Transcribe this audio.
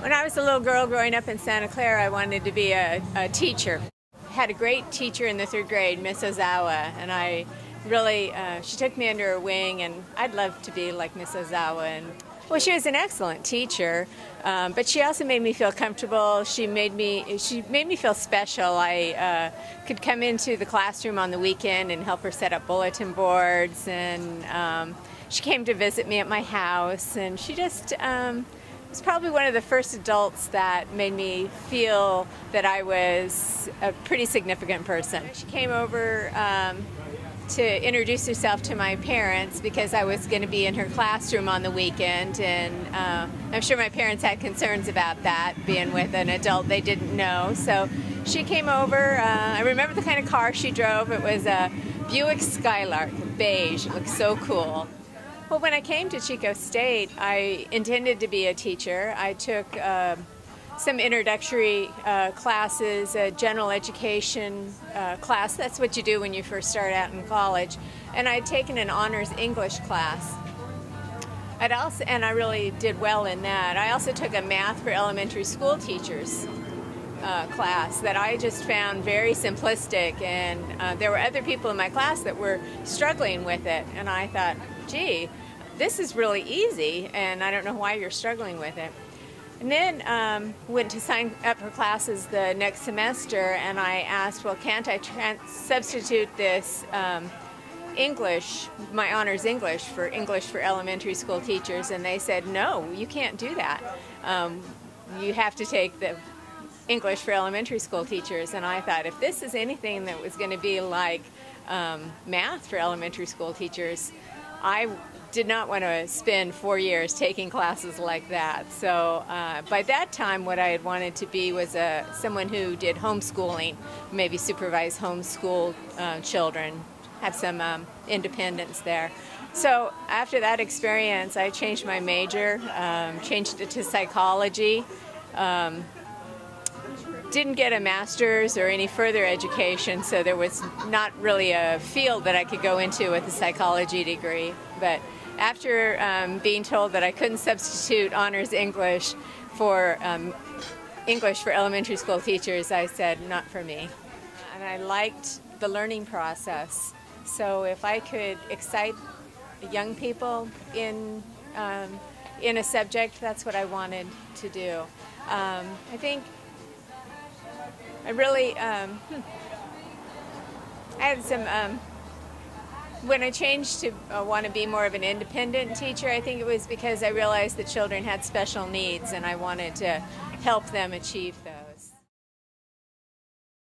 When I was a little girl growing up in Santa Clara, I wanted to be a teacher. I had a great teacher in the 3rd grade, Miss Ozawa, and I really, she took me under her wing, and I'd love to be like Miss Ozawa. And well, she was an excellent teacher, but she also made me feel comfortable. She made me feel special. I could come into the classroom on the weekend and help her set up bulletin boards, and she came to visit me at my house, and she just was probably one of the first adults that made me feel that I was a pretty significant person. She came over to introduce herself to my parents because I was going to be in her classroom on the weekend, and I'm sure my parents had concerns about that, being with an adult they didn't know. So she came over. I remember the kind of car she drove. It was a Buick Skylark, beige. It looked so cool. Well, when I came to Chico State, I intended to be a teacher. I took some introductory classes, a general education class. That's what you do when you first start out in college. And I'd taken an honors English class. And I really did well in that. I also took a math for elementary school teachers class that I just found very simplistic, and there were other people in my class that were struggling with it, and I thought, gee, this is really easy, and I don't know why you're struggling with it. And then went to sign up for classes the next semester, and I asked, well, can't I substitute this English, my honors English for elementary school teachers? And they said, no, you can't do that. You have to take the English for elementary school teachers. And I thought, if this is anything that was going to be like math for elementary school teachers, I did not want to spend 4 years taking classes like that. So by that time, what I had wanted to be was someone who did homeschooling, maybe supervise homeschool children, have some independence there. So after that experience, I changed my major, changed it to psychology. Didn't get a master's or any further education, so there was not really a field that I could go into with a psychology degree. But after being told that I couldn't substitute honors English for elementary school teachers, I said, not for me. And I liked the learning process. So if I could excite young people in a subject, that's what I wanted to do. I think I really, I had some, when I changed to want to be more of an independent teacher, I think it was because I realized that children had special needs and I wanted to help them achieve those.